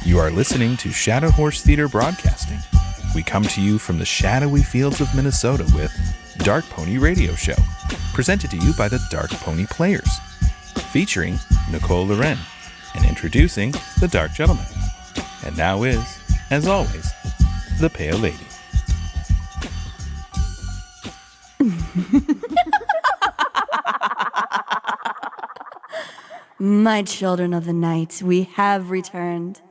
You are listening to Shadow Horse Theater Broadcasting. We come to you from the shadowy fields of Minnesota with Dark Pony Radio Show, presented to you by the Dark Pony Players, featuring Nicole Loren, and introducing the Dark Gentleman. And now is, as always, the Pale Lady. My children of the night, we have returned.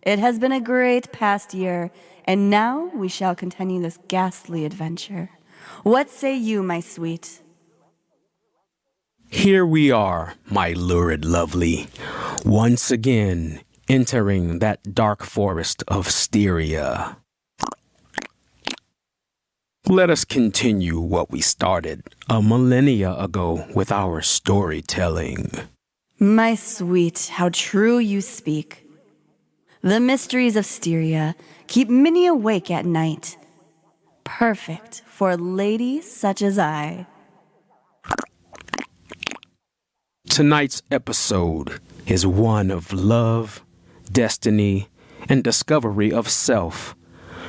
It has been a great past year, and now we shall continue this ghastly adventure. What say you, my sweet? Here we are, my lurid lovely, once again entering that dark forest of Styria. Let us continue what we started a millennia ago with our storytelling. My sweet, how true you speak. The mysteries of Styria keep many awake at night. Perfect for ladies such as I. Tonight's episode is one of love, destiny, and discovery of self,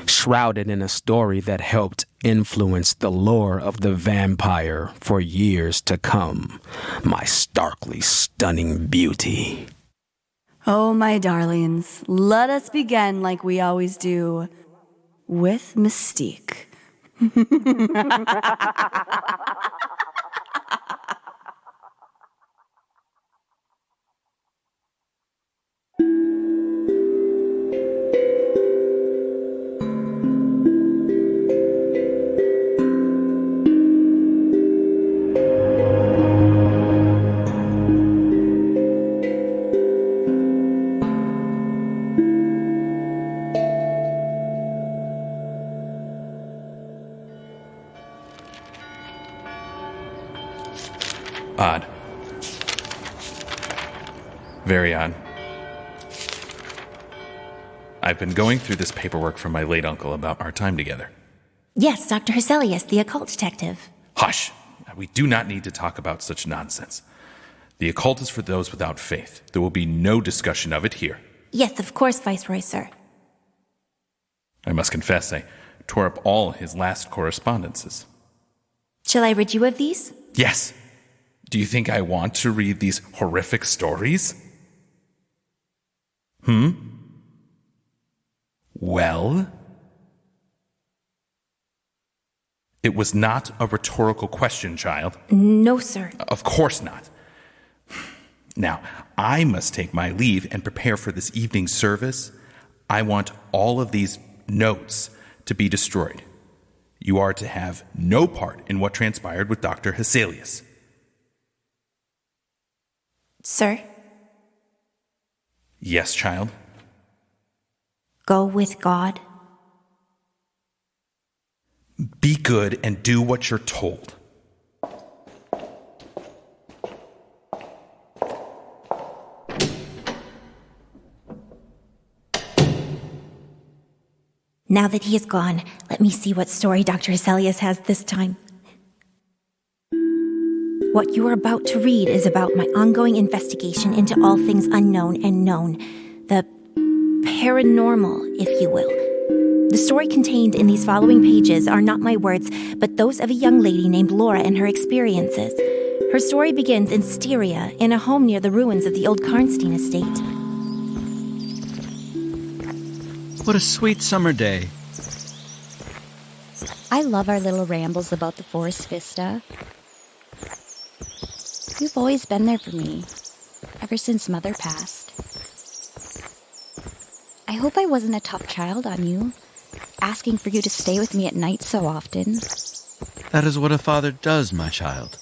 shrouded in a story that helped influence the lore of the vampire for years to come. My starkly stunning beauty. Oh, my darlings, let us begin like we always do, with mystique. Odd. Very odd. I've been going through this paperwork from my late uncle about our time together. Yes, Dr. Heselius, the occult detective. Hush! We do not need to talk about such nonsense. The occult is for those without faith. There will be no discussion of it here. Yes, of course, Viceroy, sir. I must confess, I tore up all his last correspondences. Shall I rid you of these? Yes! Do you think I want to read these horrific stories? Well? It was not a rhetorical question, child. No, sir. Of course not. Now, I must take my leave and prepare for this evening's service. I want all of these notes to be destroyed. You are to have no part in what transpired with Dr. Heselius. Sir? Yes, child? Go with God. Be good and do what you're told. Now that he is gone, let me see what story Dr. Heselius has this time. What you are about to read is about my ongoing investigation into all things unknown and known, the paranormal, if you will. The story contained in these following pages are not my words, but those of a young lady named Laura and her experiences. Her story begins in Styria, in a home near the ruins of the old Karnstein estate. What a sweet summer day. I love our little rambles about the forest vista. You've always been there for me, ever since Mother passed. I hope I wasn't a tough child on you, asking for you to stay with me at night so often. That is what a father does, my child.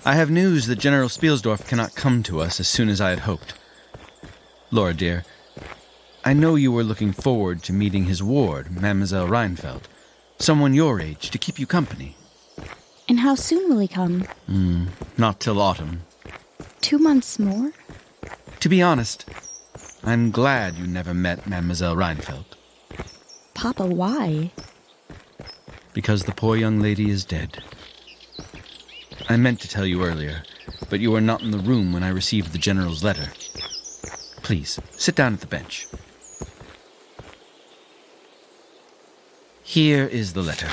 I have news that General Spielsdorf cannot come to us as soon as I had hoped. Laura, dear, I know you were looking forward to meeting his ward, Mademoiselle Reinfeld, someone your age, to keep you company. And how soon will he come? Not till autumn. 2 months more? To be honest, I'm glad you never met Mademoiselle Reinfeld. Papa, why? Because the poor young lady is dead. I meant to tell you earlier, but you were not in the room when I received the General's letter. Please, sit down at the bench. Here is the letter.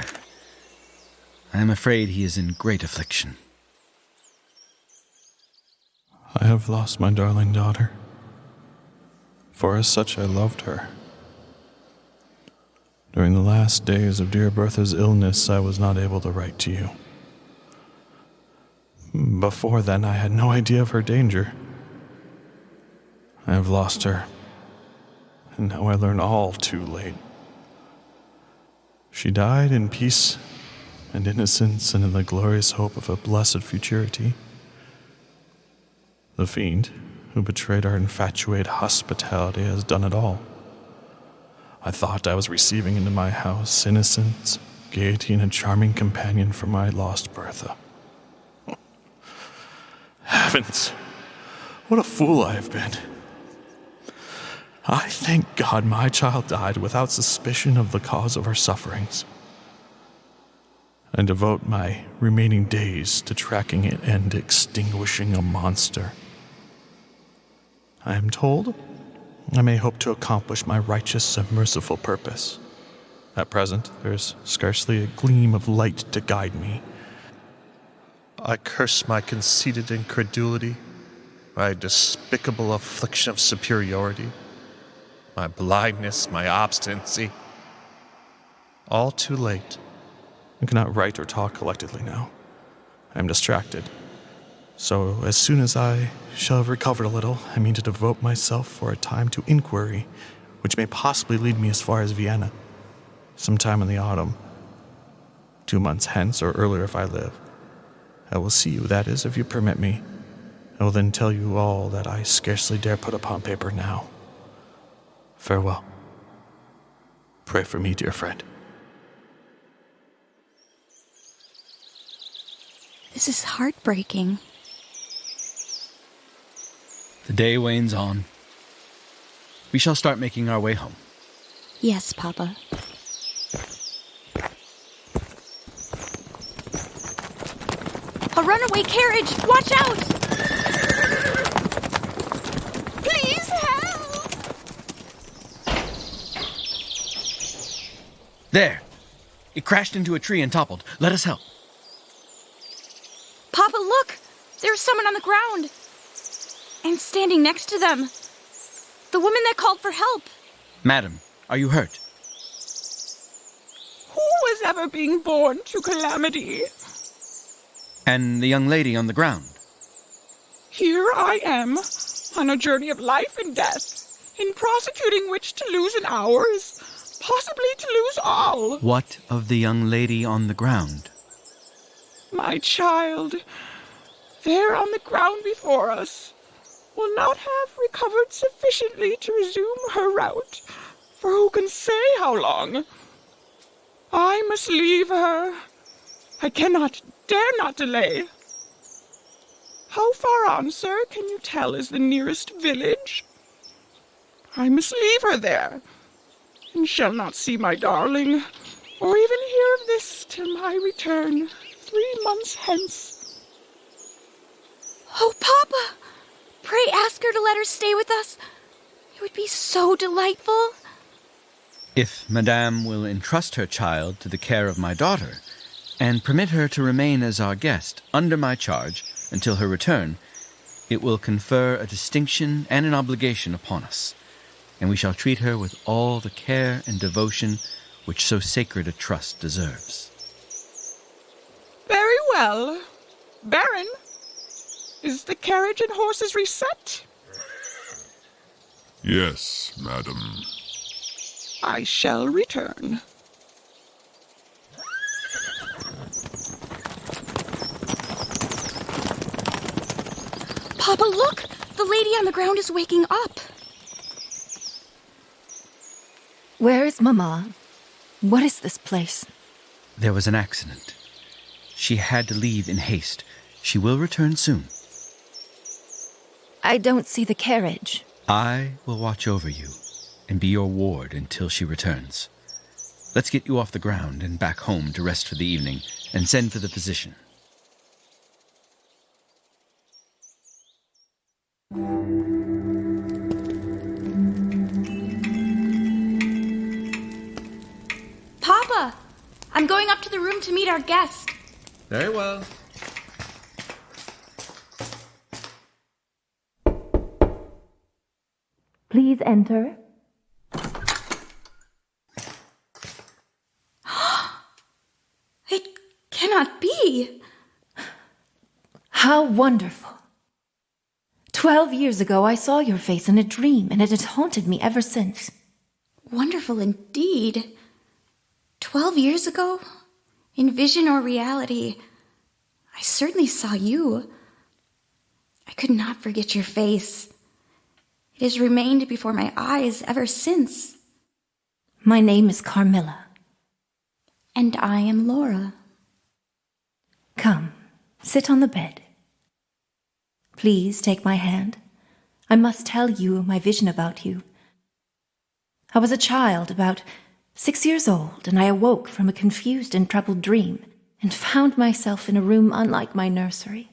I am afraid he is in great affliction. I have lost my darling daughter, for as such I loved her. During the last days of dear Bertha's illness, I was not able to write to you. Before then, I had no idea of her danger. I have lost her, and now I learn all too late. She died in peace and innocence and in the glorious hope of a blessed futurity. The fiend, who betrayed our infatuated hospitality, has done it all. I thought I was receiving into my house innocence, gaiety, and a charming companion for my lost Bertha. Heavens, what a fool I have been. I thank God my child died without suspicion of the cause of her sufferings, and devote my remaining days to tracking it and extinguishing a monster. I am told I may hope to accomplish my righteous and merciful purpose. At present, there is scarcely a gleam of light to guide me. I curse my conceited incredulity, my despicable affliction of superiority, my blindness, my obstinacy. All too late. I cannot write or talk collectedly now. I am distracted. So as soon as I shall have recovered a little, I mean to devote myself for a time to inquiry, which may possibly lead me as far as Vienna, sometime in the autumn. 2 months hence, or earlier if I live. I will see you, that is, if you permit me. I will then tell you all that I scarcely dare put upon paper now. Farewell. Pray for me, dear friend. This is heartbreaking. The day wanes on. We shall start making our way home. Yes, Papa. A runaway carriage! Watch out! Please help! There! It crashed into a tree and toppled. Let us help. Papa, look! There's someone on the ground. And standing next to them. The woman that called for help. Madam, are you hurt? Who was ever being born to calamity? And the young lady on the ground? Here I am, on a journey of life and death, in prosecuting which to lose an hour is possibly to lose all. What of the young lady on the ground? My child, there on the ground before us, will not have recovered sufficiently to resume her route, for who can say how long? I must leave her. I cannot, dare not delay. How far on, sir, can you tell is the nearest village? I must leave her there, and shall not see my darling, or even hear of this till my return, 3 months hence. Oh, Papa! Pray ask her to let her stay with us. It would be so delightful. If Madame will entrust her child to the care of my daughter, and permit her to remain as our guest under my charge until her return, it will confer a distinction and an obligation upon us, and we shall treat her with all the care and devotion which so sacred a trust deserves. Very well. Baron, is the carriage and horses reset? Yes, madam. I shall return. Papa, look! The lady on the ground is waking up. Where is Mama? What is this place? There was an accident. She had to leave in haste. She will return soon. I don't see the carriage. I will watch over you and be your ward until she returns. Let's get you off the ground and back home to rest for the evening and send for the physician. I'm going up to the room to meet our guest. Very well. Please enter. It cannot be. How wonderful. 12 years ago, I saw your face in a dream, and it has haunted me ever since. Wonderful indeed. 12 years ago, in vision or reality, I certainly saw you. I could not forget your face. It has remained before my eyes ever since. My name is Carmilla. And I am Laura. Come, sit on the bed. Please take my hand. I must tell you my vision about you. I was a child, about 6 years old, and I awoke from a confused and troubled dream and found myself in a room unlike my nursery.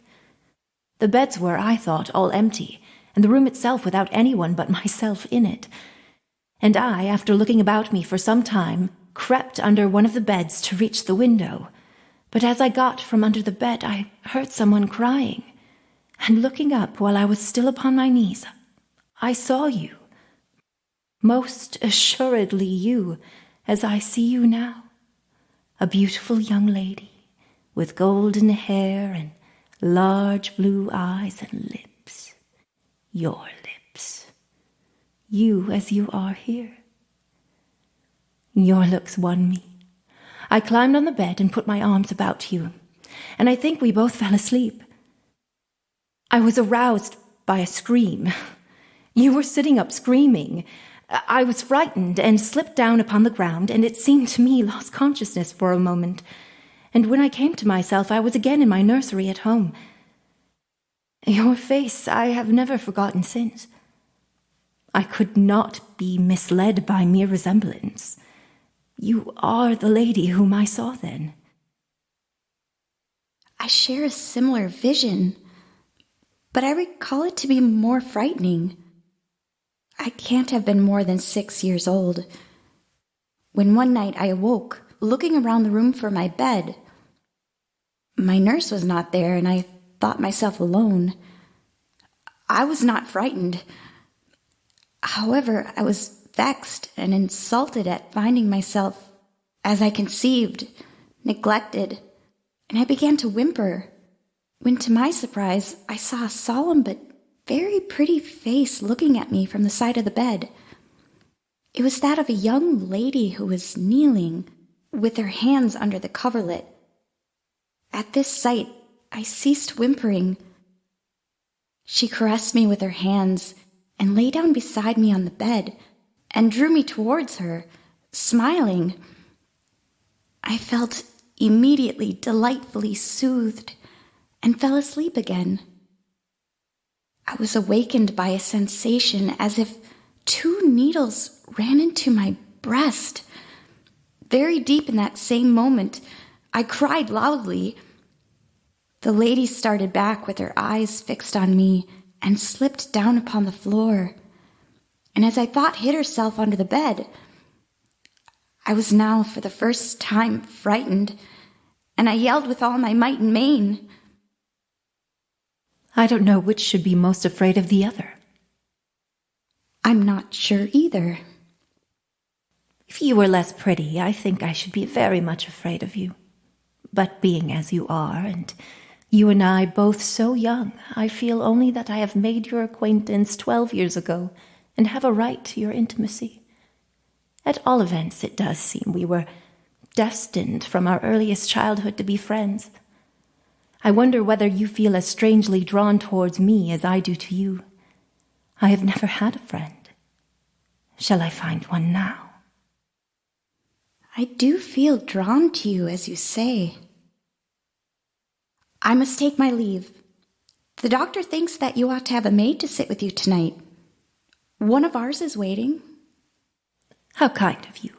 The beds were, I thought, all empty, and the room itself without anyone but myself in it. And I, after looking about me for some time, crept under one of the beds to reach the window. But as I got from under the bed, I heard someone crying. And looking up while I was still upon my knees, I saw you. Most assuredly you, as I see you now. A beautiful young lady, with golden hair and large blue eyes and lips. Your lips. You as you are here. Your looks won me. I climbed on the bed and put my arms about you, and I think we both fell asleep. I was aroused by a scream. You were sitting up screaming. I was frightened and slipped down upon the ground, and it seemed to me lost consciousness for a moment. And when I came to myself, I was again in my nursery at home. Your face I have never forgotten since. I could not be misled by mere resemblance. You are the lady whom I saw then. I share a similar vision, but I recall it to be more frightening. I can't have been more than 6 years old, when one night I awoke, looking around the room for my bed. My nurse was not there, and I thought myself alone. I was not frightened. However, I was vexed and insulted at finding myself, as I conceived, neglected, and I began to whimper, when to my surprise I saw a solemn but very pretty face looking at me from the side of the bed. It was that of a young lady who was kneeling, with her hands under the coverlet. At this sight, I ceased whimpering. She caressed me with her hands and lay down beside me on the bed and drew me towards her, smiling. I felt immediately delightfully soothed and fell asleep again. I was awakened by a sensation as if 2 needles ran into my breast. Very deep in that same moment, I cried loudly. The lady started back with her eyes fixed on me and slipped down upon the floor, and as I thought hid herself under the bed. I was now for the first time frightened, and I yelled with all my might and main. I don't know which should be most afraid of the other. I'm not sure either. If you were less pretty, I think I should be very much afraid of you. But being as you are, and you and I both so young, I feel only that I have made your acquaintance 12 years ago and have a right to your intimacy. At all events, it does seem we were destined from our earliest childhood to be friends. I wonder whether you feel as strangely drawn towards me as I do to you. I have never had a friend. Shall I find one now? I do feel drawn to you, as you say. I must take my leave. The doctor thinks that you ought to have a maid to sit with you tonight. One of ours is waiting. How kind of you,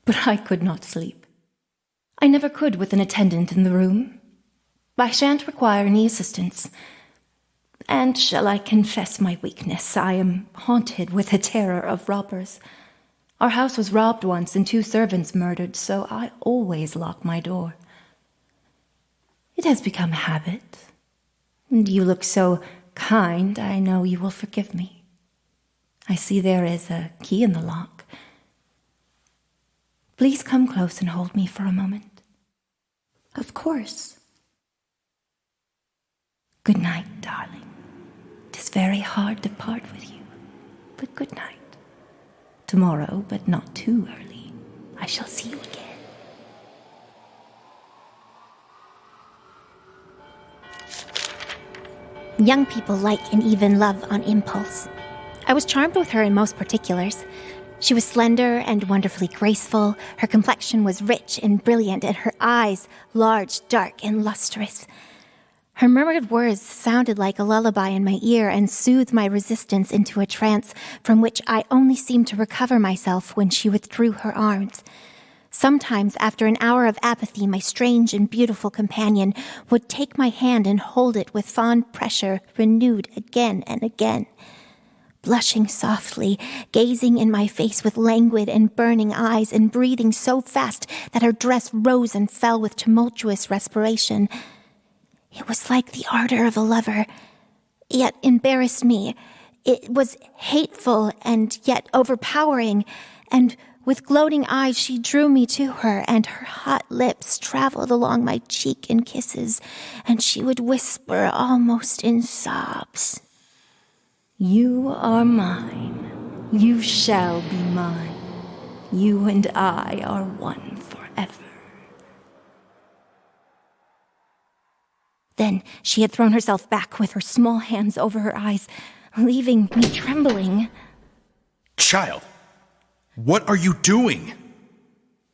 but I could not sleep. I never could with an attendant in the room. I shan't require any assistance. And shall I confess my weakness? I am haunted with a terror of robbers. Our house was robbed once and 2 servants murdered, so I always lock my door. It has become a habit. And you look so kind, I know you will forgive me. I see there is a key in the lock. Please come close and hold me for a moment. Of course. Good night, darling. It is very hard to part with you, but good night. Tomorrow, but not too early, I shall see you again. Young people like and even love on impulse. I was charmed with her in most particulars. She was slender and wonderfully graceful. Her complexion was rich and brilliant, and her eyes large, dark, and lustrous. Her murmured words sounded like a lullaby in my ear and soothed my resistance into a trance from which I only seemed to recover myself when she withdrew her arms. Sometimes, after an hour of apathy, my strange and beautiful companion would take my hand and hold it with fond pressure renewed again and again. Blushing softly, gazing in my face with languid and burning eyes, and breathing so fast that her dress rose and fell with tumultuous respiration. It was like the ardor of a lover, yet embarrassed me. It was hateful and yet overpowering, and with gloating eyes she drew me to her, and her hot lips traveled along my cheek in kisses, and she would whisper almost in sobs. You are mine. You shall be mine. You and I are one forever. Then she had thrown herself back with her small hands over her eyes, leaving me trembling. Child, what are you doing?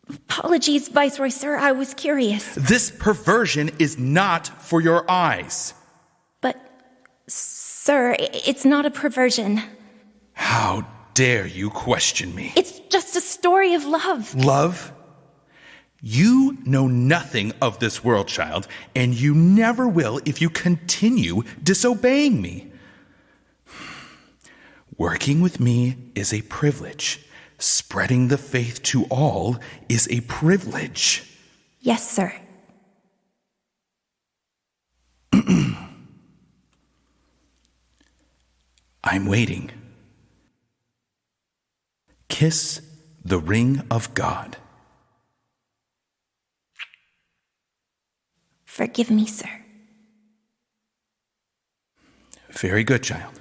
Apologies, Viceroy, sir. I was curious. This perversion is not for your eyes. But, sir, it's not a perversion. How dare you question me? It's just a story of love. Love? You know nothing of this world, child, and you never will if you continue disobeying me. Working with me is a privilege. Spreading the faith to all is a privilege. Yes, sir. I'm waiting. Kiss the ring of God. Forgive me, sir. Very good, child.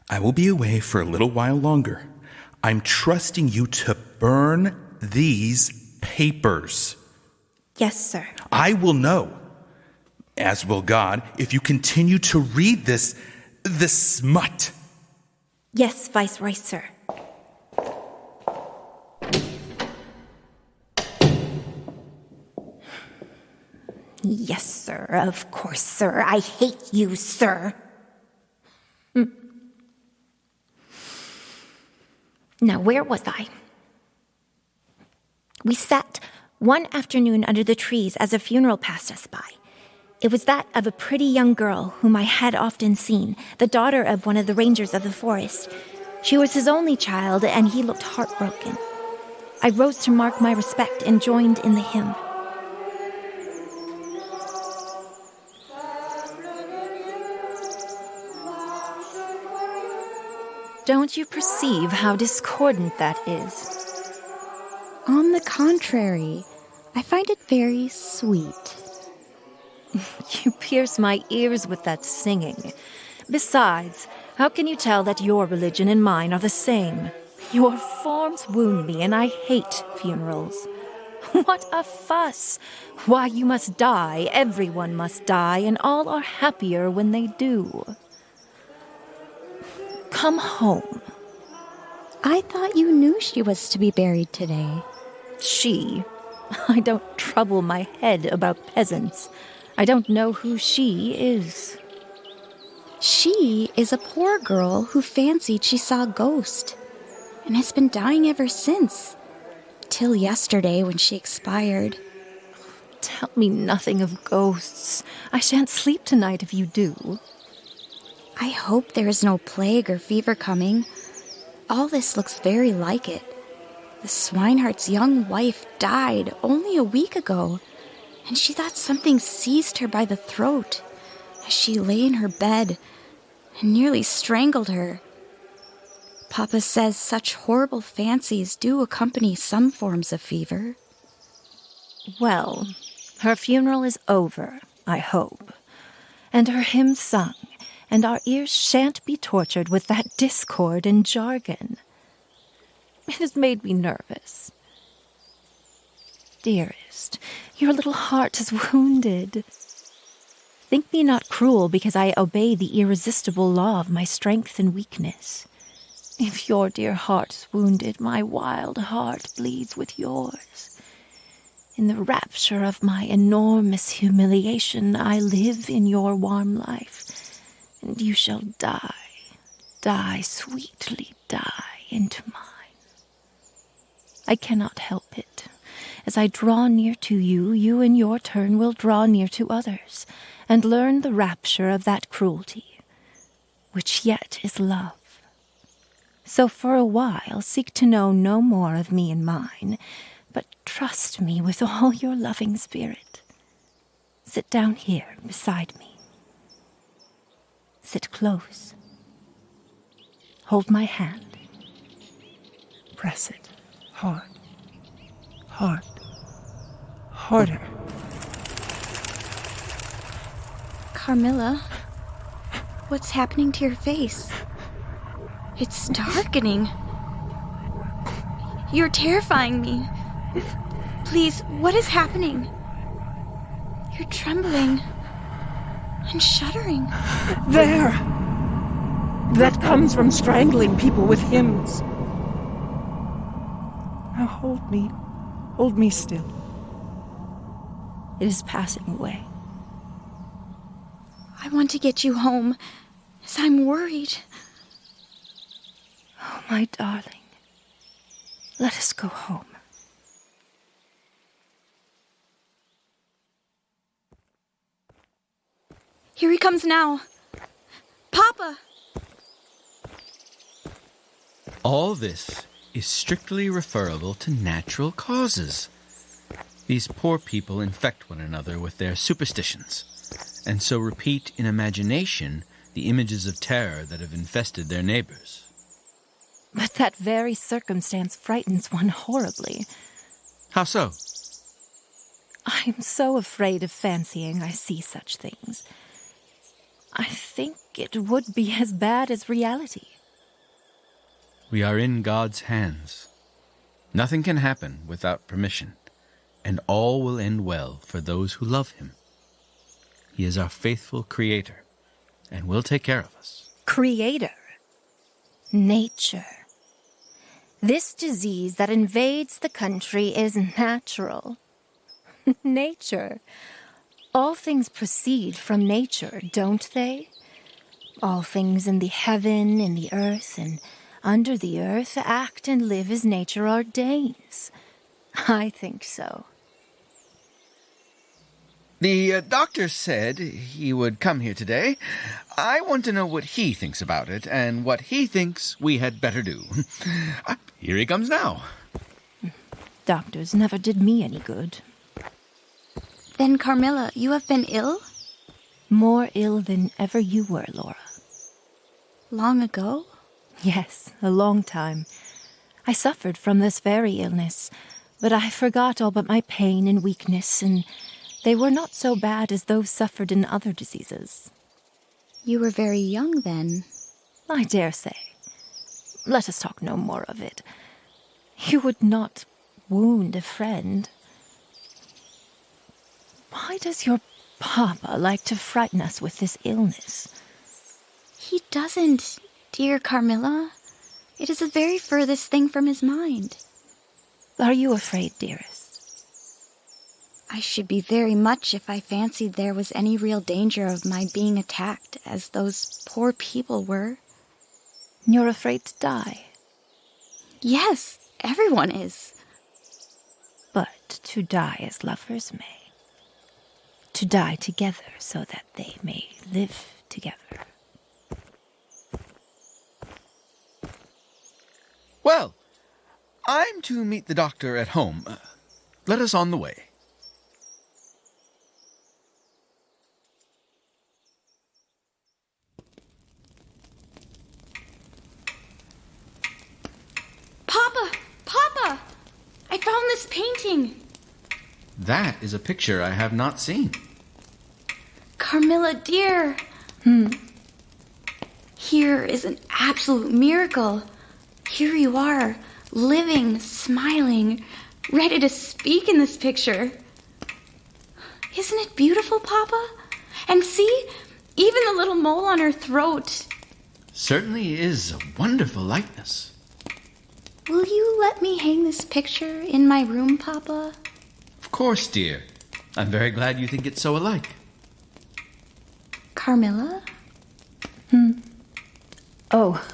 I will be away for a little while longer. I'm trusting you to burn these papers. Yes, sir. I will know, as will God, if you continue to read this smut. Yes, Viceroy, sir. Yes, sir. Of course, sir. I hate you, sir. Now, where was I? We sat one afternoon under the trees as a funeral passed us by. It was that of a pretty young girl whom I had often seen, the daughter of one of the rangers of the forest. She was his only child, and he looked heartbroken. I rose to mark my respect and joined in the hymn. Don't you perceive how discordant that is? On the contrary, I find it very sweet. You pierce my ears with that singing. Besides, how can you tell that your religion and mine are the same? Your forms wound me, and I hate funerals. What a fuss! Why, you must die, everyone must die, and all are happier when they do. Come home. I thought you knew she was to be buried today. She? I don't trouble my head about peasants. I don't know who she is. She is a poor girl who fancied she saw a ghost, and has been dying ever since, till yesterday when she expired. Tell me nothing of ghosts. I shan't sleep tonight if you do. I hope there is no plague or fever coming. All this looks very like it. The swineherd's young wife died only a week ago, and she thought something seized her by the throat as she lay in her bed and nearly strangled her. Papa says such horrible fancies do accompany some forms of fever. Well, her funeral is over, I hope, and her hymn sung, and our ears shan't be tortured with that discord and jargon. It has made me nervous. Dearest, your little heart is wounded. Think me not cruel because I obey the irresistible law of my strength and weakness. If your dear heart's wounded, my wild heart bleeds with yours. In the rapture of my enormous humiliation, I live in your warm life, and you shall die, sweetly die into mine. I cannot help it. As I draw near to you, you in your turn will draw near to others, and learn the rapture of that cruelty, which yet is love. So for a while seek to know no more of me and mine, but trust me with all your loving spirit. Sit down here beside me. Sit close. Hold my hand. Press it. Hard. Harder. Carmilla, what's happening to your face? It's darkening. You're terrifying me. Please, what is happening? You're trembling and shuddering. There! That comes from strangling people with hymns. Now hold me. Hold me still. It is passing away. I want to get you home, as I'm worried. Oh, my darling. Let us go home. Here he comes now. Papa! All this is strictly referable to natural causes. These poor people infect one another with their superstitions, and so repeat in imagination the images of terror that have infested their neighbors. But that very circumstance frightens one horribly. How so? I am so afraid of fancying I see such things. I think it would be as bad as reality. We are in God's hands. Nothing can happen without permission, and all will end well for those who love him. He is our faithful creator, and will take care of us. Creator. Nature. This disease that invades the country is natural. Nature. All things proceed from nature, don't they? All things in the heaven, in the earth, and under the earth act and live as nature ordains. I think so. The doctor said he would come here today. I want to know what he thinks about it, and what he thinks we had better do. Here he comes now. Doctors never did me any good. Then, Carmilla, you have been ill? More ill than ever you were, Laura. Long ago? Yes, a long time. I suffered from this very illness, but I forgot all but my pain and weakness, and they were not so bad as those suffered in other diseases. You were very young then. I dare say. Let us talk no more of it. You would not wound a friend. Why does your papa like to frighten us with this illness? He doesn't, dear Carmilla. It is the very furthest thing from his mind. Are you afraid, dearest? I should be very much if I fancied there was any real danger of my being attacked, as those poor people were. You're afraid to die? Yes, everyone is. But to die as lovers may. To die together so that they may live together. Well, I'm to meet the doctor at home. Let us on the way. Papa! I found this painting. That is a picture I have not seen. Carmilla, dear. Here is an absolute miracle. Here you are, living, smiling, ready to speak in this picture. Isn't it beautiful, Papa? And see, even the little mole on her throat. Certainly is a wonderful likeness. Will you let me hang this picture in my room, Papa? Of course, dear. I'm very glad you think it's so alike. Carmilla? Oh,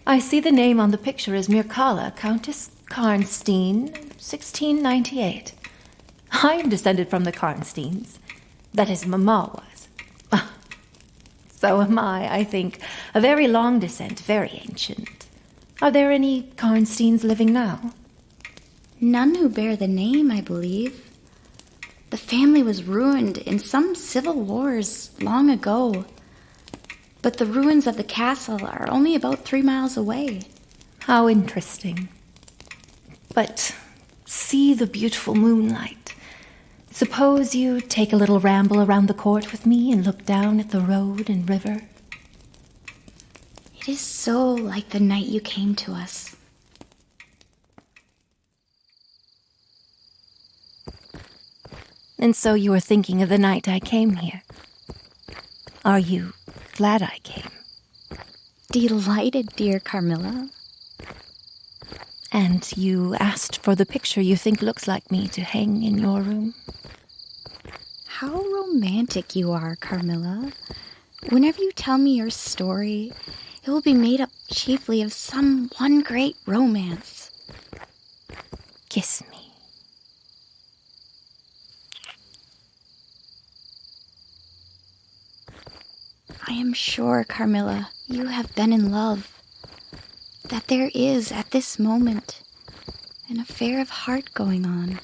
I see the name on the picture is Mircalla, Countess Karnstein, 1698. I am descended from the Karnsteins. That is, Mama was. So am I think. A very long descent, very ancient. Are there any Karnsteins living now? None who bear the name, I believe. The family was ruined in some civil wars long ago. But the ruins of the castle are only about 3 miles away. How interesting. But see the beautiful moonlight. Suppose you take a little ramble around the court with me and look down at the road and river. It is so like the night you came to us. And so you are thinking of the night I came here. Are you glad I came? Delighted, dear Carmilla. And you asked for the picture you think looks like me to hang in your room? How romantic you are, Carmilla. Whenever you tell me your story, it will be made up chiefly of some one great romance. Kiss me. I am sure, Carmilla, you have been in love. That there is, at this moment, an affair of heart going on.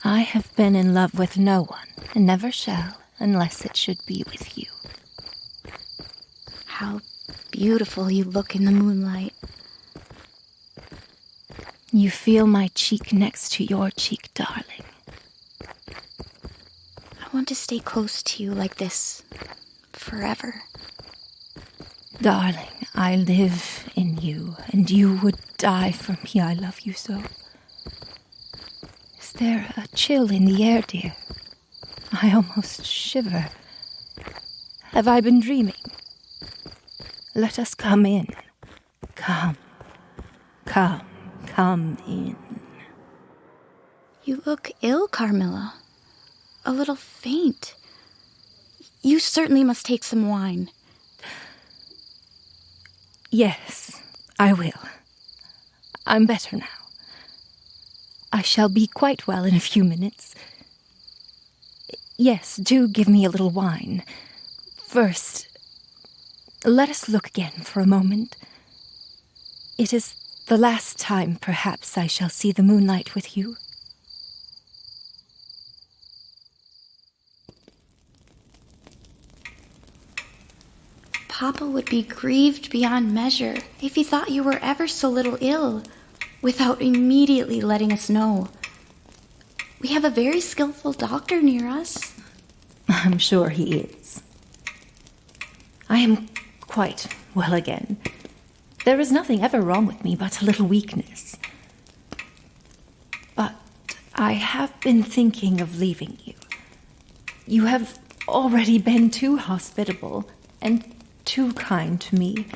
I have been in love with no one, and never shall, unless it should be with you. How beautiful you look in the moonlight. You feel my cheek next to your cheek, darling. I want to stay close to you like this, forever. Darling, I live in you, and you would die for me. I love you so. Is there a chill in the air, dear? I almost shiver. Have I been dreaming? Let us come in. Come in. You look ill, Carmilla. A little faint. You certainly must take some wine. Yes, I will. I'm better now. I shall be quite well in a few minutes. Yes, do give me a little wine. First, let us look again for a moment. It is the last time, perhaps, I shall see the moonlight with you. Papa would be grieved beyond measure if he thought you were ever so little ill, without immediately letting us know. We have a very skillful doctor near us. I'm sure he is. I am quite well again. There is nothing ever wrong with me but a little weakness. But I have been thinking of leaving you. You have already been too hospitable and too kind to me.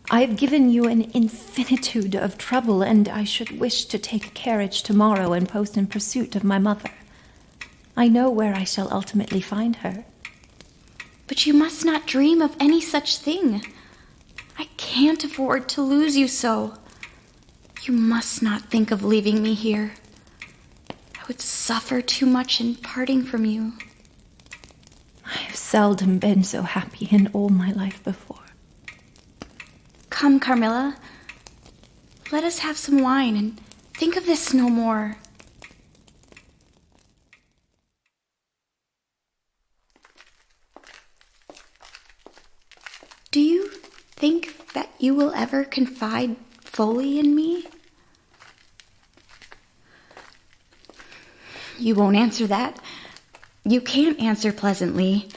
I have given you an infinitude of trouble, and I should wish to take a carriage tomorrow and post in pursuit of my mother. I know where I shall ultimately find her. But you must not dream of any such thing. I can't afford to lose you so. You must not think of leaving me here. I would suffer too much in parting from you. I have seldom been so happy in all my life before. Come, Carmilla. let us have some wine and think of this no more. Do you think that you will ever confide fully in me? You won't answer that. You can't answer pleasantly.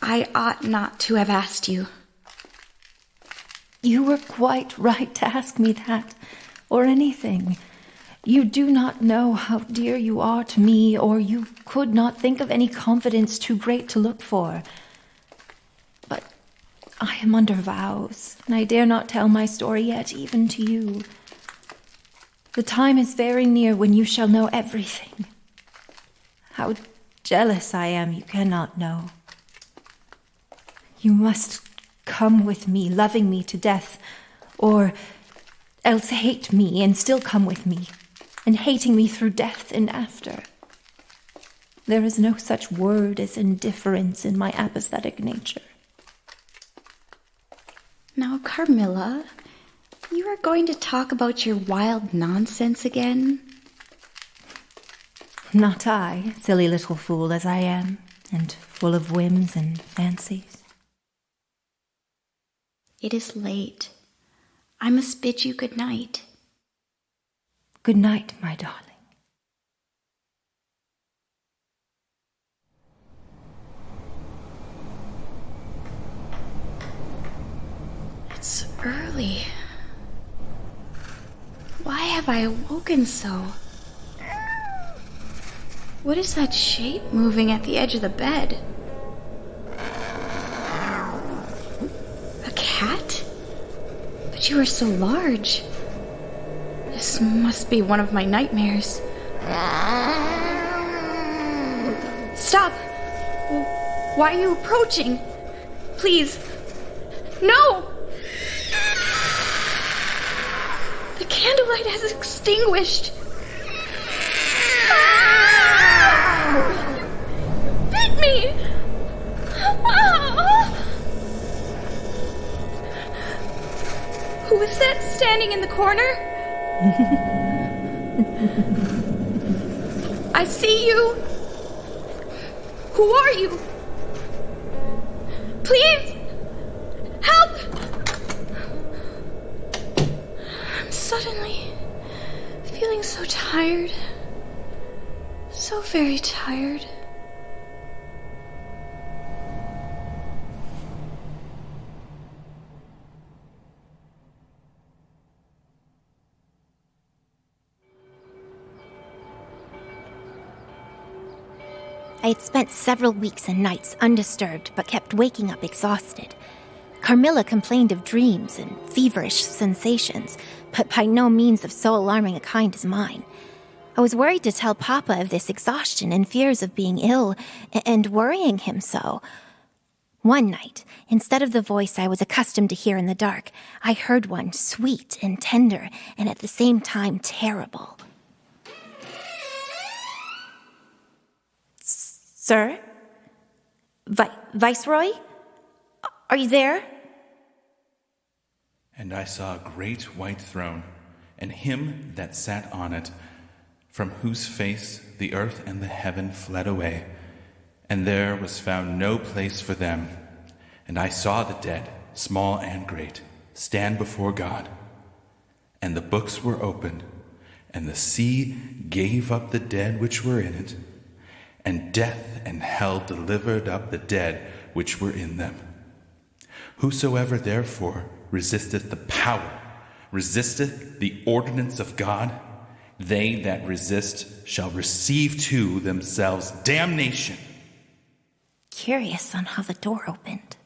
I ought not to have asked you. You were quite right to ask me that, or anything. You do not know how dear you are to me, or you could not think of any confidence too great to look for. But I am under vows, and I dare not tell my story yet, even to you. The time is very near when you shall know everything. How jealous I am, you cannot know. You must come with me, loving me to death, or else hate me and still come with me, and hating me through death and after. There is no such word as indifference in my apathetic nature. Now, Carmilla, you are going to talk about your wild nonsense again? Not I, silly little fool as I am, and full of whims and fancies. It is late. I must bid you good night. Good night, my darling. It's early. Why have I awoken so? What is that shape moving at the edge of the bed? A cat? But you are so large. This must be one of my nightmares. Stop! Why are you approaching? Please. No! The candlelight has extinguished. Bit me! Who is that standing in the corner? I see you. Who are you? Please! Help! I'm suddenly feeling so tired. So very tired. I had spent several weeks and nights undisturbed, but kept waking up exhausted. Carmilla complained of dreams and feverish sensations, but by no means of so alarming a kind as mine. I was worried to tell Papa of this exhaustion and fears of being ill and worrying him so. One night, instead of the voice I was accustomed to hear in the dark, I heard one sweet and tender and at the same time terrible. Sir? Viceroy? Are you there? And I saw a great white throne, and him that sat on it, from whose face the earth and the heaven fled away, and there was found no place for them. And I saw the dead, small and great, stand before God. And the books were opened, and the sea gave up the dead which were in it, and death and hell delivered up the dead which were in them. Whosoever therefore resisteth the power, resisteth the ordinance of God, they that resist shall receive to themselves damnation. Curious on how the door opened.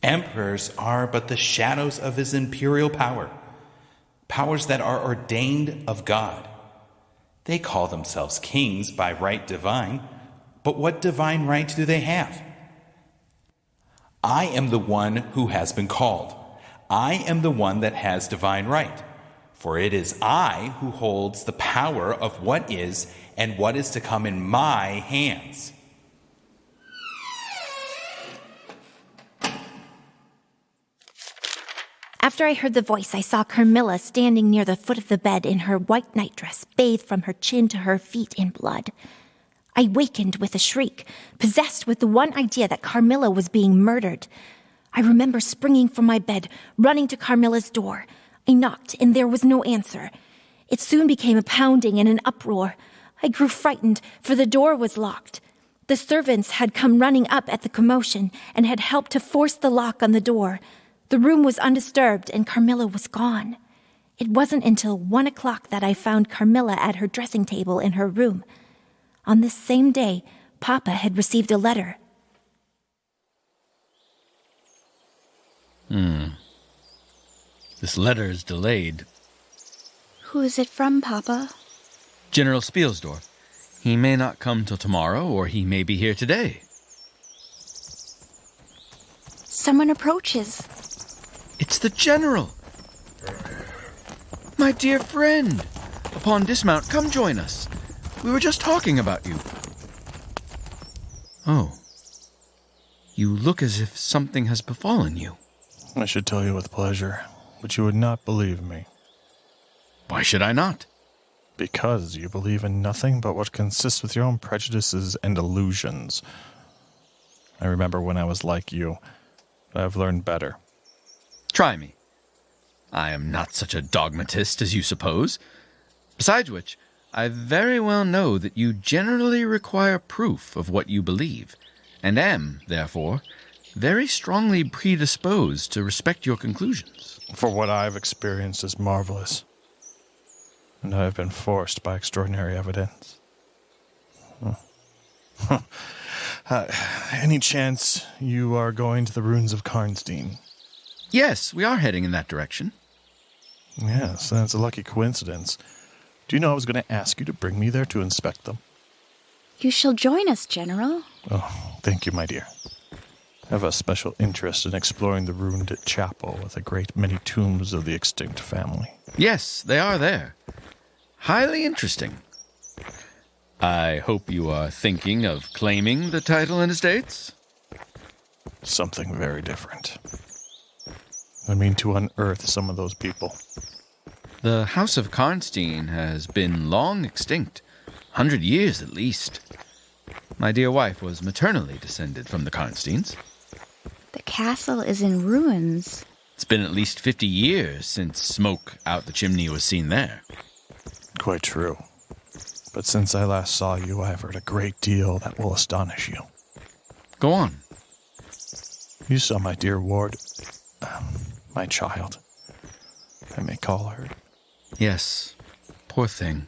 Emperors are but the shadows of his imperial power, powers that are ordained of God. They call themselves kings by right divine, but what divine right do they have? I am the one who has been called. I am the one that has divine right, for it is I who holds the power of what is and what is to come in my hands. After I heard the voice, I saw Carmilla standing near the foot of the bed in her white nightdress, bathed from her chin to her feet in blood. I wakened with a shriek, possessed with the one idea that Carmilla was being murdered. I remember springing from my bed, running to Carmilla's door. I knocked, and there was no answer. It soon became a pounding and an uproar. I grew frightened, for the door was locked. The servants had come running up at the commotion and had helped to force the lock on the door. The room was undisturbed, and Carmilla was gone. It wasn't until 1 o'clock that I found Carmilla at her dressing table in her room. On this same day, Papa had received a letter. This letter is delayed. Who is it from, Papa? General Spielsdorf. He may not come till tomorrow, or he may be here today. Someone approaches. It's the General! My dear friend! Upon dismount, come join us. We were just talking about you. Oh. You look as if something has befallen you. I should tell you with pleasure, but you would not believe me. Why should I not? Because you believe in nothing but what consists with your own prejudices and illusions. I remember when I was like you, but I've learned better. Try me. I am not such a dogmatist as you suppose. Besides which, I very well know that you generally require proof of what you believe, and am, therefore, very strongly predisposed to respect your conclusions. For what I've experienced is marvelous, and I have been forced by extraordinary evidence. Any chance you are going to the ruins of Karnstein? Yes, we are heading in that direction. Yes, that's a lucky coincidence. Do you know I was going to ask you to bring me there to inspect them? You shall join us, General. Oh, thank you, my dear. I have a special interest in exploring the ruined chapel with a great many tombs of the extinct family. Yes, they are there. Highly interesting. I hope you are thinking of claiming the title and estates? Something very different. I mean to unearth some of those people. The House of Karnstein has been long extinct, 100 years at least. My dear wife was maternally descended from the Karnsteins. The castle is in ruins. It's been at least 50 years since smoke out the chimney was seen there. Quite true. But since I last saw you, I have heard a great deal that will astonish you. Go on. You saw my dear ward, my child, I may call her. Yes, poor thing.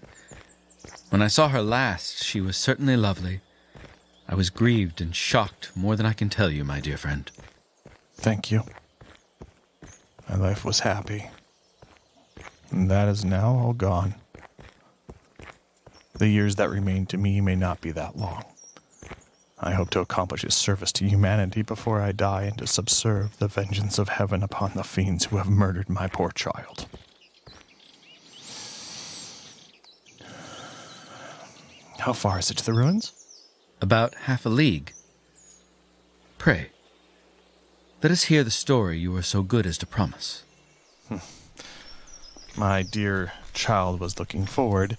When I saw her last, she was certainly lovely. I was grieved and shocked more than I can tell you, my dear friend. Thank you. My life was happy, and that is now all gone. The years that remain to me may not be that long. I hope to accomplish a service to humanity before I die and to subserve the vengeance of heaven upon the fiends who have murdered my poor child. How far is it to the ruins? About half a league. Pray, let us hear the story you were so good as to promise. My dear child was looking forward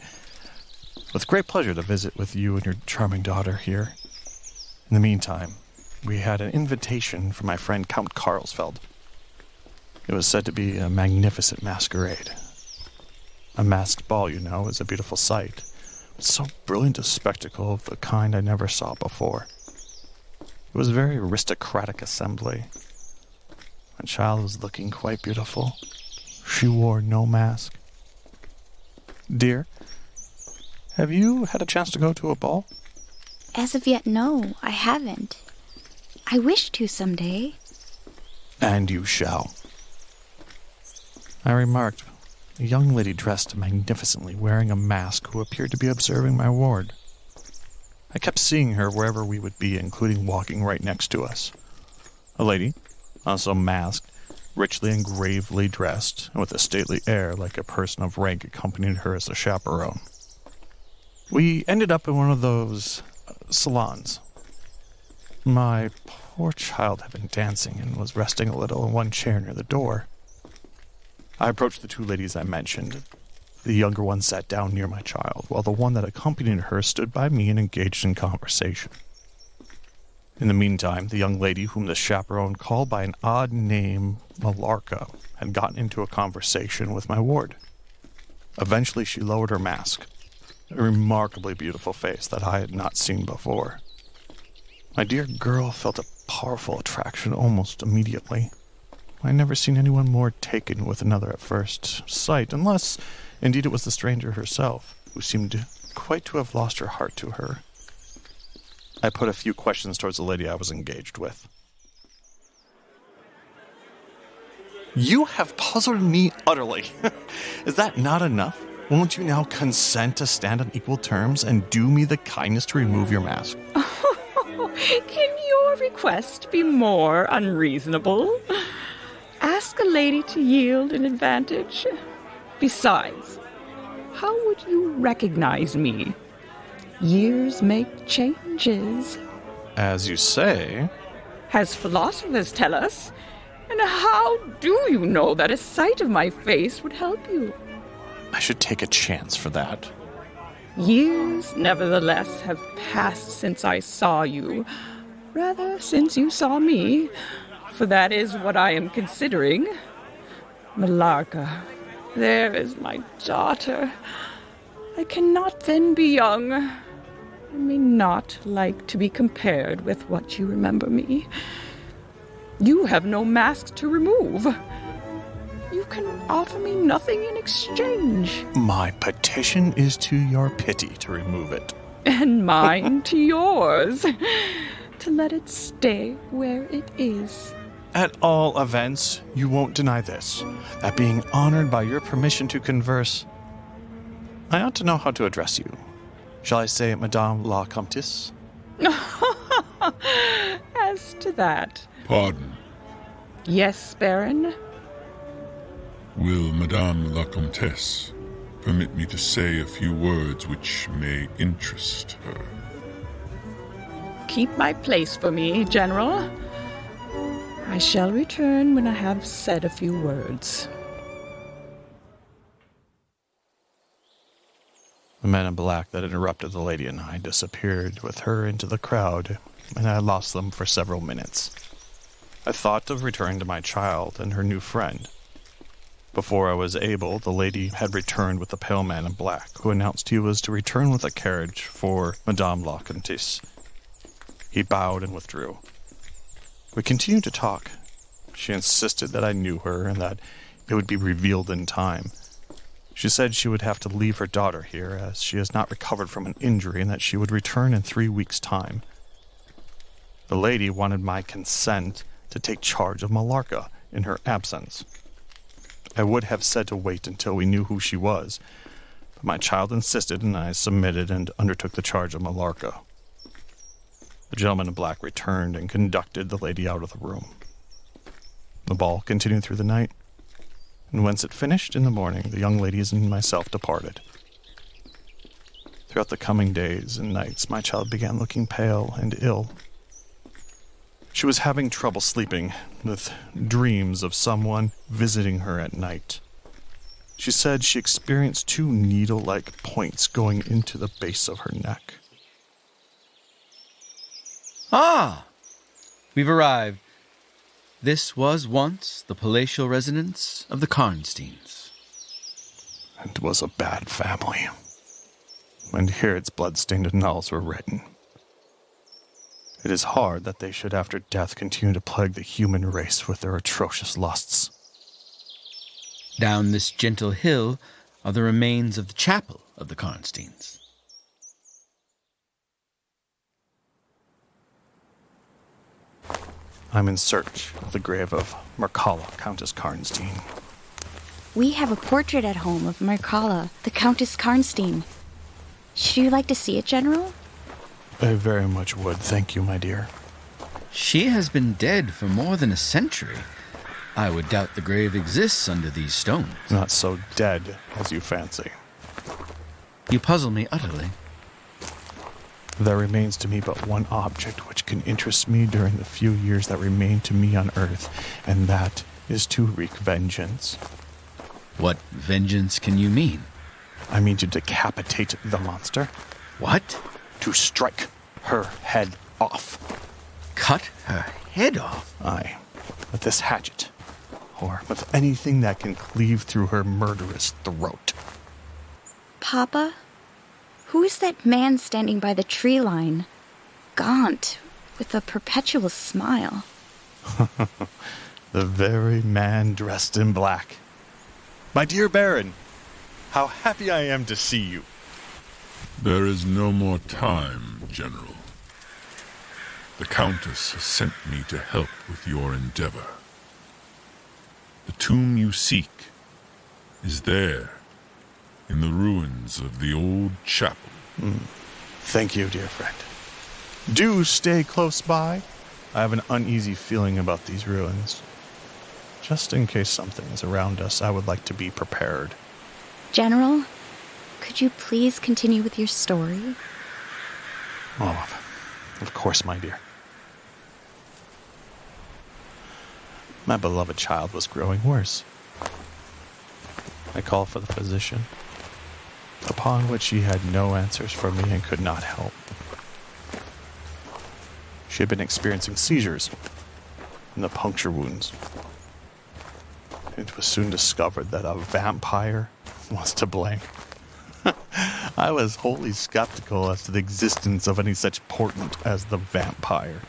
with great pleasure to visit with you and your charming daughter here. In the meantime, we had an invitation from my friend Count Carlsfeld. It was said to be a magnificent masquerade. A masked ball, you know, is a beautiful sight. It's so brilliant a spectacle of the kind I never saw before. It was a very aristocratic assembly. My child was looking quite beautiful. She wore no mask. Dear, have you had a chance to go to a ball? As of yet, no, I haven't. I wish to someday. And you shall. I remarked a young lady dressed magnificently, wearing a mask, who appeared to be observing my ward. I kept seeing her wherever we would be, including walking right next to us. A lady, also masked, richly and gravely dressed, and with a stately air like a person of rank, accompanied her as a chaperone. We ended up in one of those salons. My poor child had been dancing and was resting a little in one chair near the door. I approached the two ladies I mentioned. The younger one sat down near my child, while the one that accompanied her stood by me and engaged in conversation. In the meantime, the young lady whom the chaperone called by an odd name, Malarca, had gotten into a conversation with my ward. Eventually, she lowered her mask, a remarkably beautiful face that I had not seen before. My dear girl felt a powerful attraction almost immediately. I had never seen anyone more taken with another at first sight, unless, indeed, it was the stranger herself, who seemed quite to have lost her heart to her. I put a few questions towards the lady I was engaged with. You have puzzled me utterly. Is that not enough? Won't you now consent to stand on equal terms and do me the kindness to remove your mask? Can your request be more unreasonable? Ask a lady to yield an advantage. Besides, how would you recognize me? Years make changes. As you say. As philosophers tell us. And how do you know that a sight of my face would help you? I should take a chance for that. Years, nevertheless, have passed since I saw you. Rather, since you saw me. For that is what I am considering. Malarca, there is my daughter. I cannot then be young. I may not like to be compared with what you remember me. You have no mask to remove. You can offer me nothing in exchange. My petition is to your pity to remove it. And mine to yours. To let it stay where it is. At all events, you won't deny this, that being honored by your permission to converse, I ought to know how to address you. Shall I say Madame la Comtesse? As to that. Pardon. Yes, Baron? Will Madame la Comtesse permit me to say a few words which may interest her? Keep my place for me, General. I shall return when I have said a few words. The man in black that interrupted the lady and I disappeared with her into the crowd, and I lost them for several minutes. I thought of returning to my child and her new friend. Before I was able, the lady had returned with the pale man in black, who announced he was to return with a carriage for Madame la Comtesse. He bowed and withdrew. We continued to talk. She insisted that I knew her and that it would be revealed in time. She said she would have to leave her daughter here, as she has not recovered from an injury, and that she would return in 3 weeks' time. The lady wanted my consent to take charge of Malarca in her absence. I would have said to wait until we knew who she was, but my child insisted, and I submitted and undertook the charge of Malarca. The gentleman in black returned and conducted the lady out of the room. The ball continued through the night, and whence it finished in the morning, the young ladies and myself departed. Throughout the coming days and nights, my child began looking pale and ill. She was having trouble sleeping, with dreams of someone visiting her at night. She said she experienced 2 needle-like points going into the base of her neck. Ah! We've arrived. This was once the palatial residence of the Karnsteins. It was a bad family, and here its blood-stained annals were written. It is hard that they should after death continue to plague the human race with their atrocious lusts. Down this gentle hill are the remains of the chapel of the Karnsteins. I'm in search of the grave of Mircalla, Countess Karnstein. We have a portrait at home of Mircalla, the Countess Karnstein. Should you like to see it, General? I very much would, thank you, my dear. She has been dead for more than a century. I would doubt the grave exists under these stones. Not so dead as you fancy. You puzzle me utterly. There remains to me but one object which can interest me during the few years that remain to me on earth, and that is to wreak vengeance. What vengeance can you mean? I mean to decapitate the monster. What? To strike her head off. Cut her head off? Aye, with this hatchet, or with anything that can cleave through her murderous throat. Papa, who is that man standing by the tree line? Gaunt, with a perpetual smile. The very man dressed in black. My dear Baron, how happy I am to see you. There is no more time, General. The Countess has sent me to help with your endeavor. The tomb you seek is there, in the ruins of the old chapel. Thank you, dear friend. Do stay close by. I have an uneasy feeling about these ruins. Just in case something is around us, I would like to be prepared. General, could you please continue with your story? Oh, of course, my dear. My beloved child was growing worse. I called for the physician, upon which he had no answers for me and could not help. She had been experiencing seizures and the puncture wounds. It was soon discovered that a vampire was to blame. I was wholly skeptical as to the existence of any such portent as the vampire.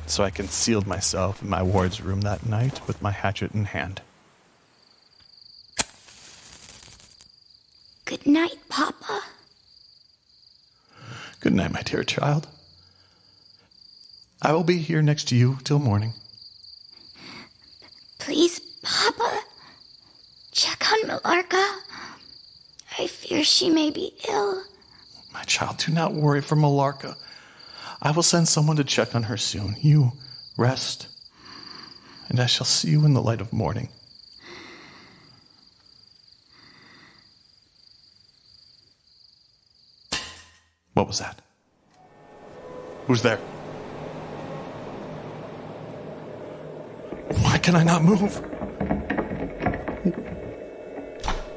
So I concealed myself in my ward's room that night with my hatchet in hand. Good night, Papa. Good night, my dear child. I will be here next to you till morning. Please, Papa, check on Millarca. I fear she may be ill. My child, do not worry for Millarca. I will send someone to check on her soon. You rest, and I shall see you in the light of morning. What was that? Who's there? Why can I not move?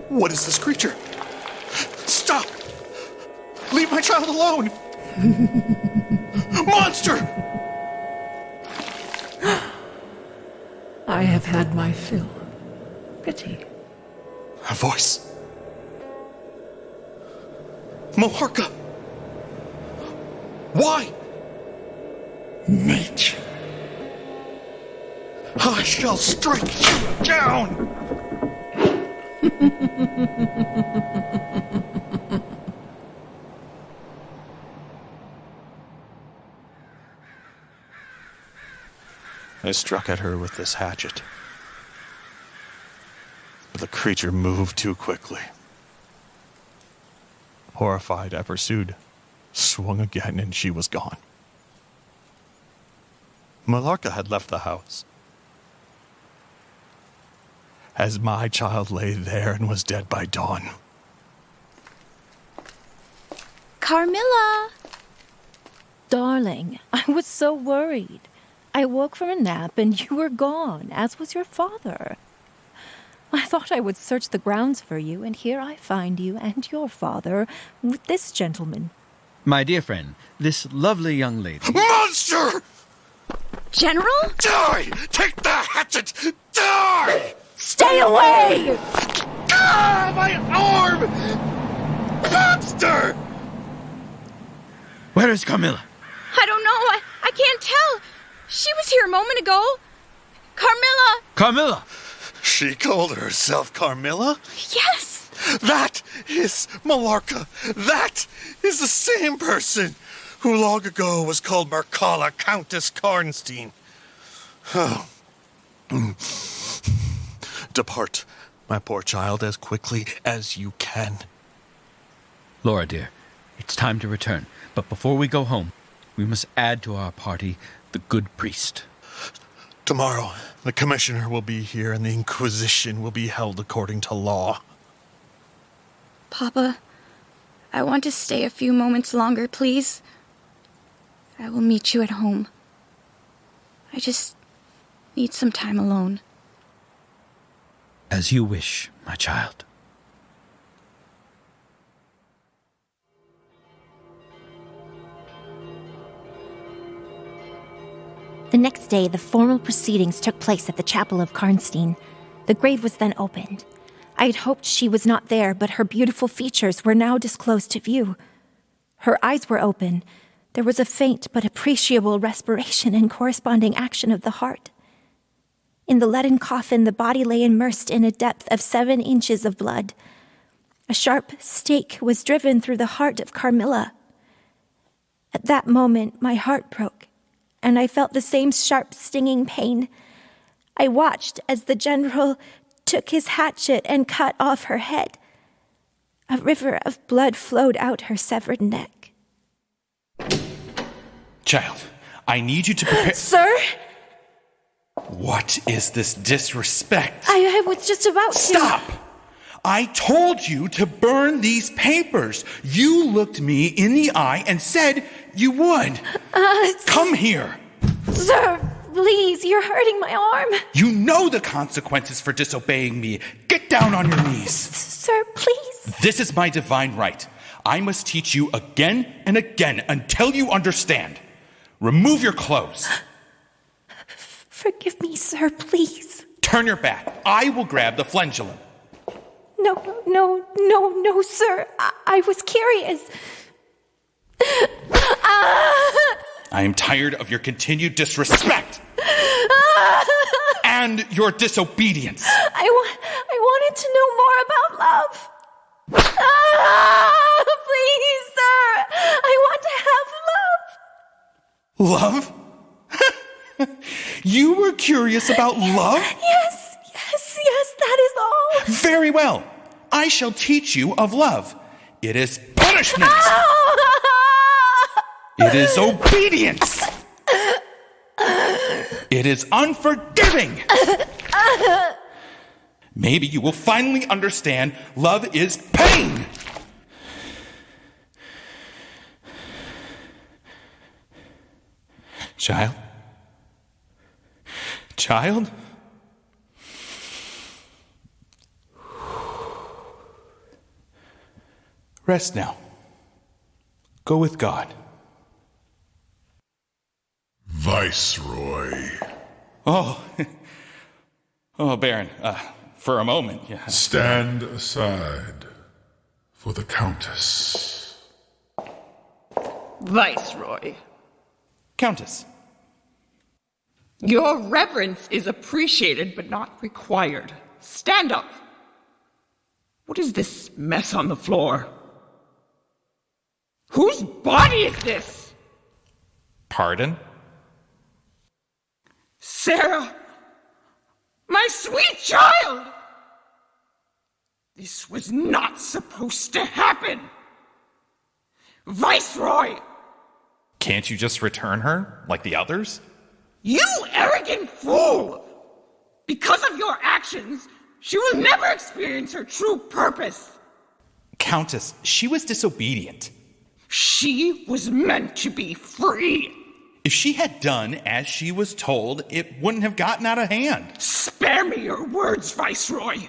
What is this creature? Stop! Leave my child alone! Monster! I have had my fill. Pity. A voice. Millarca! Why? Nature. I shall strike you down! I struck at her with this hatchet, but the creature moved too quickly. Horrified, I pursued, swung again, and she was gone. Millarca had left the house. As my child lay there and was dead by dawn. Carmilla! Darling, I was so worried. I woke from a nap and you were gone, as was your father. I thought I would search the grounds for you, and here I find you and your father with this gentleman. My dear friend, this lovely young lady... Monster! General? Die! Take the hatchet! Die! Stay away! Ah, my arm! Monster! Where is Carmilla? I don't know. I can't tell. She was here a moment ago. Carmilla! Carmilla! She called herself Carmilla? Yes! That is Millarca. That is the same person who long ago was called Mircalla, Countess Karnstein. Oh. Depart, my poor child, as quickly as you can. Laura, dear, it's time to return. But before we go home, we must add to our party the good priest. Tomorrow, the commissioner will be here and the Inquisition will be held according to law. Papa, I want to stay a few moments longer, please. I will meet you at home. I just need some time alone. As you wish, my child. The next day, the formal proceedings took place at the chapel of Karnstein. The grave was then opened. I had hoped she was not there, but her beautiful features were now disclosed to view. Her eyes were open. There was a faint but appreciable respiration and corresponding action of the heart. In the leaden coffin, the body lay immersed in a depth of 7 inches of blood. A sharp stake was driven through the heart of Carmilla. At that moment, my heart broke, and I felt the same sharp, stinging pain. I watched as the general took his hatchet and cut off her head. A river of blood flowed out her severed neck. Child, I need you to prepare... Sir? What is this disrespect? I was just about to... Stop! I told you to burn these papers. You looked me in the eye and said you would. Come here. Sir, please, you're hurting my arm. You know the consequences for disobeying me. Get down on your knees. Sir, please. This is my divine right. I must teach you again and again until you understand. Remove your clothes. Forgive me, sir, please. Turn your back. I will grab the flagellum. No, sir. I was curious. I am tired of your continued disrespect. And your disobedience. I wanted to know more about love. Please, sir. I want to have love. Love? You were curious about love? Yes, that is all. Very well. I shall teach you of love. It is punishment. It is obedience. It is unforgiving. Maybe you will finally understand love is pain. Child? Rest now. Go with God. Viceroy. Oh, Baron, for a moment, yeah. Stand aside for the Countess. Viceroy. Countess. Your reverence is appreciated but not required. Stand up. What is this mess on the floor? Whose body is this? Pardon? Sarah, my sweet child! This was not supposed to happen. Viceroy! Can't you just return her, like the others? You arrogant fool! Because of your actions, she will never experience her true purpose. Countess, she was disobedient. She was meant to be free. If she had done as she was told, it wouldn't have gotten out of hand. Spare me your words, Viceroy.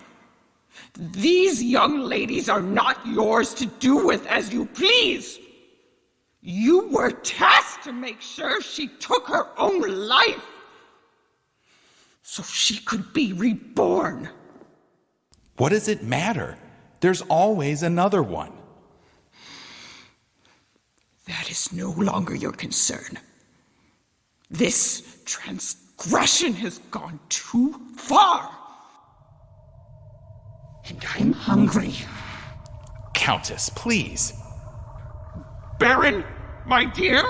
These young ladies are not yours to do with as you please. You were tasked to make sure she took her own life so she could be reborn. What does it matter? There's always another one. That is no longer your concern. This transgression has gone too far. And I'm hungry. Countess, please. Baron, my dear,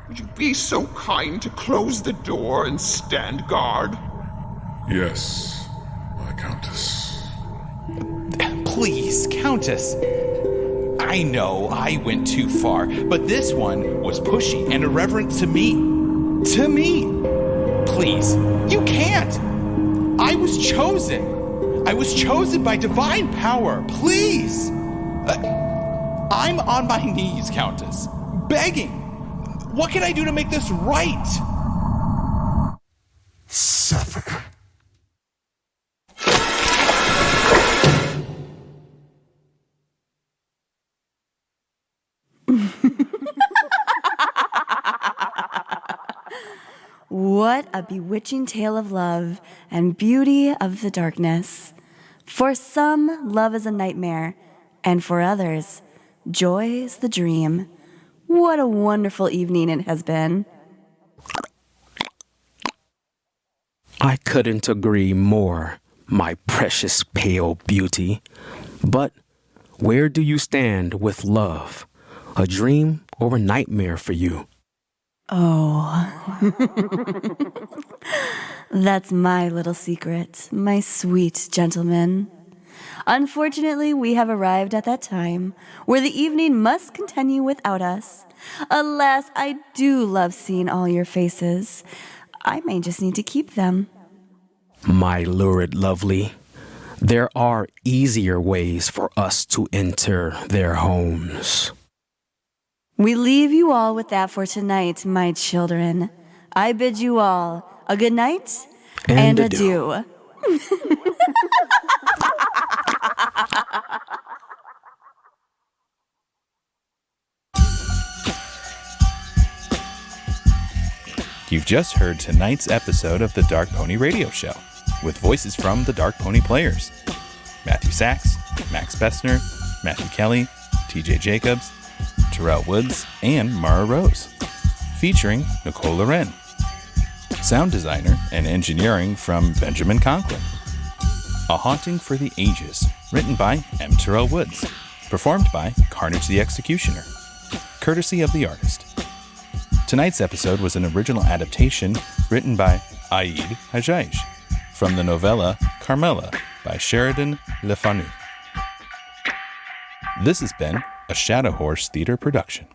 would you be so kind to close the door and stand guard? Yes, my Countess. Please, Countess. I know I went too far, but this one was pushy and irreverent to me. To me. Please, you can't. I was chosen. I was chosen by divine power. Please. I'm on my knees, Countess, begging. What can I do to make this right? Suffer. What a bewitching tale of love and beauty of the darkness. For some, love is a nightmare, and for others, joy is the dream. What a wonderful evening it has been. I couldn't agree more, my precious pale beauty. But where do you stand with love? A dream or a nightmare for you? Oh, that's my little secret, my sweet gentleman. Unfortunately, we have arrived at that time where the evening must continue without us. Alas, I do love seeing all your faces. I may just need to keep them. My lurid lovely, there are easier ways for us to enter their homes. We leave you all with that for tonight, my children. I bid you all a good night and adieu. You've just heard tonight's episode of the Dark Pony Radio Show, with voices from the Dark Pony players: Matthew Sachs, Max Bessner, Matthew Kelly, TJ Jacobs, Terrell Woods, and Mara Rose, featuring Nicole Loren. Sound designer and engineering from Benjamin Conklin. A Haunting for the Ages, written by M. Terrell Woods, performed by Carnage the Executioner, courtesy of the artist. Tonight's episode was an original adaptation written by Aid Hajjaj from the novella Carmilla by Sheridan Le Fanu. This has been a Shadow Horse Theater production.